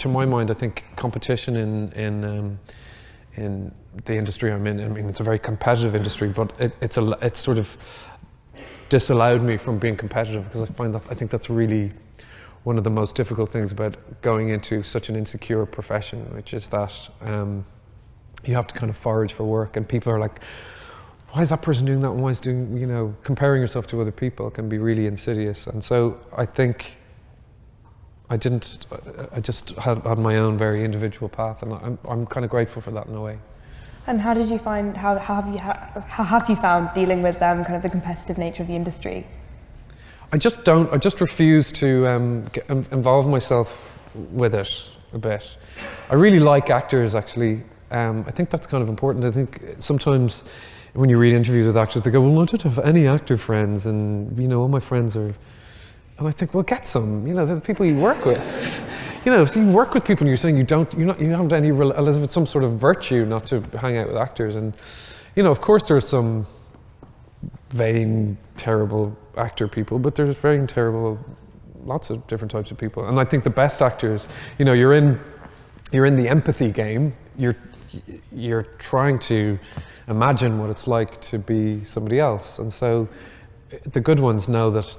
to my mind, I think competition in the industry I'm in. I mean, it's a very competitive industry, but it's sort of disallowed me from being competitive, because I think that's really one of the most difficult things about going into such an insecure profession, which is that you have to kind of forage for work, and people are like, why is that person doing that, and why is doing, you know, comparing yourself to other people can be really insidious. And so I think I just had my own very individual path, and I'm kind of grateful for that in a way. And how did you find, how have you found dealing with kind of the competitive nature of the industry? I just refuse to involve myself with it a bit. I really like actors, actually. I think that's kind of important. I think sometimes when you read interviews with actors, they go, well, I don't have any actor friends, and, you know, all my friends are... And I think, well, get some. You know, they're the people you work with. You know, so you work with people and you're saying you don't have any as if it's some sort of virtue not to hang out with actors. And, you know, of course there are some vain, terrible actor people, but there's very terrible, lots of different types of people. And I think the best actors, you know, you're in the empathy game. You're trying to imagine what it's like to be somebody else. And so the good ones know that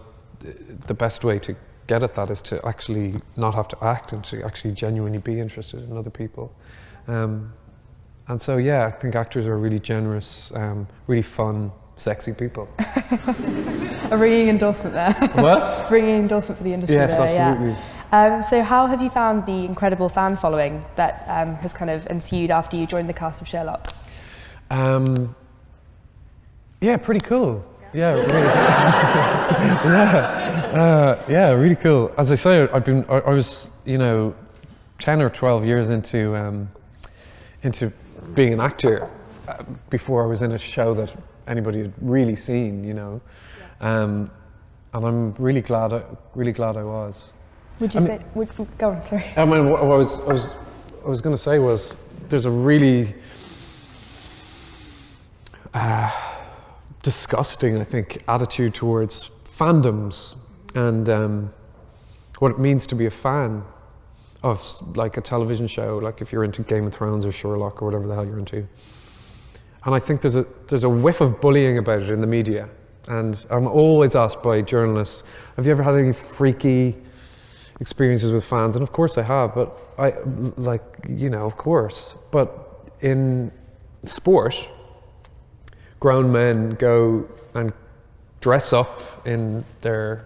the best way to get at that is to actually not have to act, and to actually genuinely be interested in other people. And so, yeah, I think actors are really generous, really fun, sexy people. A ringing endorsement there. What? Ringing endorsement for the industry. Yes, there, absolutely. Yeah. So how have you found the incredible fan following that has kind of ensued after you joined the cast of Sherlock? Yeah, pretty cool. Yeah, really yeah, really cool. As I say, I was, you know, 10 or 12 years into being an actor before I was in a show that anybody had really seen, you know. And I'm really glad I was. Would you say? Go on, sorry. I mean, what I was going to say was, there's a really disgusting, I think, attitude towards fandoms and what it means to be a fan of, like, a television show, like if you're into Game of Thrones or Sherlock or whatever the hell you're into. And I think there's a whiff of bullying about it in the media. And I'm always asked by journalists, have you ever had any freaky experiences with fans? And of course I have, but you know, of course. But in sport, grown men go and dress up in their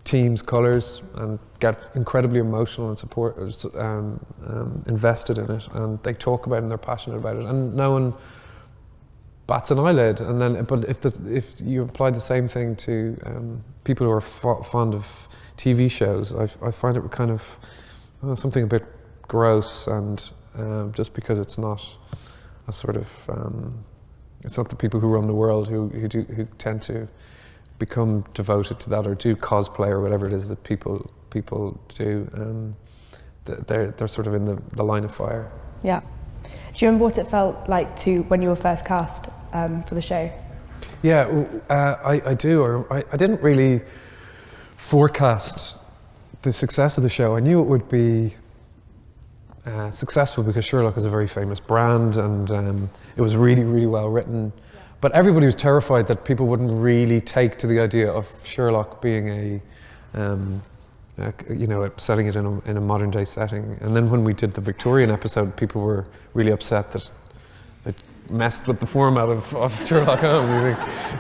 team's colours and get incredibly emotional and invested in it, and they talk about it and they're passionate about it, and no one bats an eyelid. And then, but if you apply the same thing to people who are fond of TV shows, I find it kind of something a bit gross, and just because it's not a sort of it's not the people who run the world who tend to become devoted to that or do cosplay or whatever it is that people do. They're sort of in the line of fire. Yeah. Do you remember what it felt like when you were first cast for the show? Yeah, I do. I didn't really forecast the success of the show. I knew it would be successful because Sherlock is a very famous brand, and it was really, really well written. But everybody was terrified that people wouldn't really take to the idea of Sherlock being you know, setting it in a modern day setting. And then when we did the Victorian episode, people were really upset that it messed with the format of Sherlock Holmes.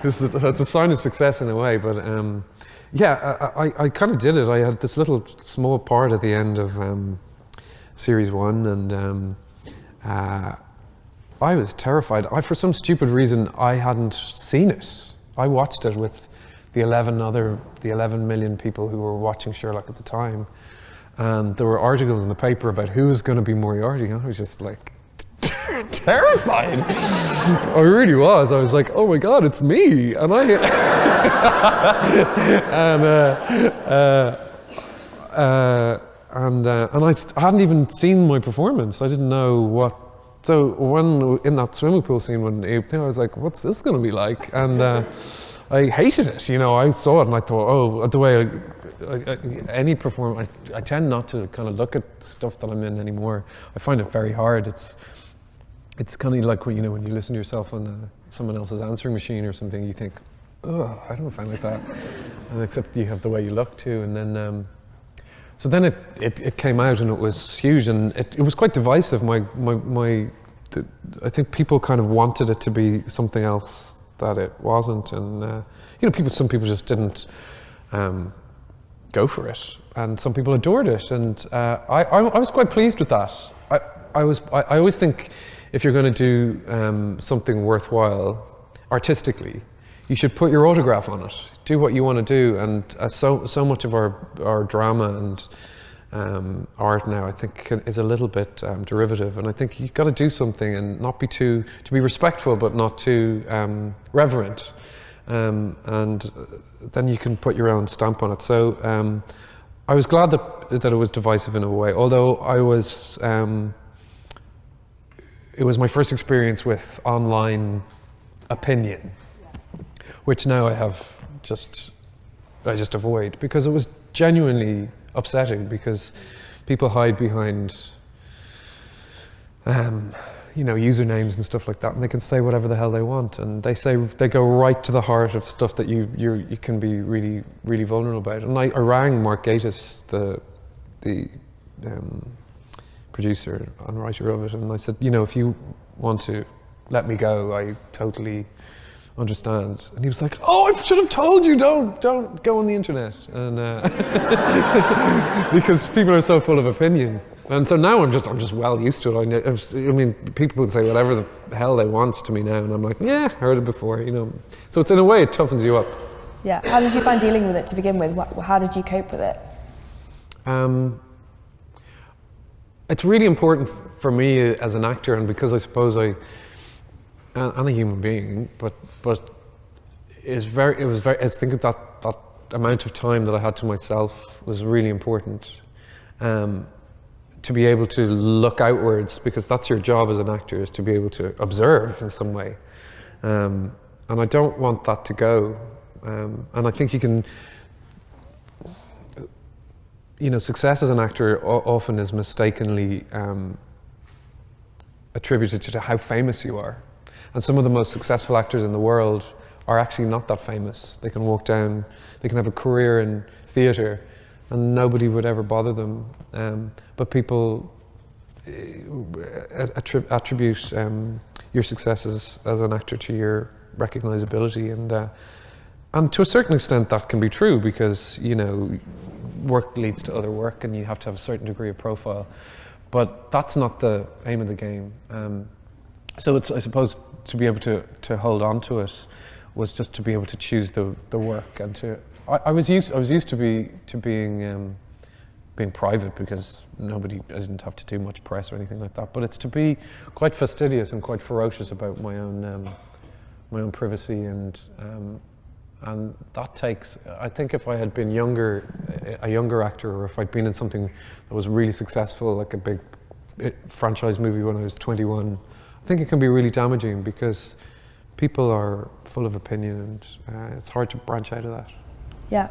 You think that's a sign of success in a way, but yeah, I kind of did it. I had this little small part at the end of series 1, and I was terrified. For some stupid reason, I hadn't seen it. I watched it with the 11 million people who were watching Sherlock at the time. And there were articles in the paper about who was going to be Moriarty, and I was just like terrified. I really was. I was like, oh my God, it's me. And I I hadn't even seen my performance. I didn't know what. So when in that swimming pool scene, I was like, what's this going to be like? And I hated it. You know, I saw it and I thought, oh, the way any performer, I tend not to kind of look at stuff that I'm in anymore. I find it very hard. It's kind of like when you listen to yourself on someone else's answering machine or something. You think, oh, I don't sound like that. And except you have the way you look too. And then, so then it came out and it was huge and it was quite divisive. I think people kind of wanted it to be something else that it wasn't, and some people just didn't go for it, and some people adored it, and I was quite pleased with that. I always think if you're going to do something worthwhile artistically, you should put your autograph on it. Do what you want to do, and so much of our drama and art now, I think, is a little bit derivative, and I think you've got to do something and not be to be respectful, but not too reverent, and then you can put your own stamp on it. So I was glad that it was divisive in a way, although it was my first experience with online opinion, which now I just avoid, because it was genuinely upsetting, because people hide behind usernames and stuff like that, and they can say whatever the hell they want, and they go right to the heart of stuff that you can be really, really vulnerable about. And I rang Mark Gatiss, the producer and writer of it, and I said, if you want to let me go, I totally understand. And he was like, oh, I should have told you, don't go on the internet. And because people are so full of opinion. And so now I'm just well used to it. I mean, people would say whatever the hell they want to me now, and I'm like, yeah, heard it before, So it's, in a way, it toughens you up. Yeah. How did you find dealing with it to begin with? How did you cope with it? It's really important for me as an actor, and because I suppose I'm a human being, but I think that amount of time that I had to myself was really important, to be able to look outwards, because that's your job as an actor, is to be able to observe in some way, and I don't want that to go, and I think you can, success as an actor often is mistakenly attributed to how famous you are. And some of the most successful actors in the world are actually not that famous. They can walk down, they can have a career in theatre, and nobody would ever bother them. But people attribute your successes as an actor to your recognizability, and to a certain extent that can be true, because work leads to other work, and you have to have a certain degree of profile. But that's not the aim of the game. So it's, I suppose, to be able to hold on to it was just to be able to choose the work, and I was used to being private, because I didn't have to do much press or anything like that. But it's to be quite fastidious and quite ferocious about my own privacy, and that takes. I think if I had been a younger actor, or if I'd been in something that was really successful, like a big franchise movie when I was 21, I think it can be really damaging, because people are full of opinion, and it's hard to branch out of that. Yeah.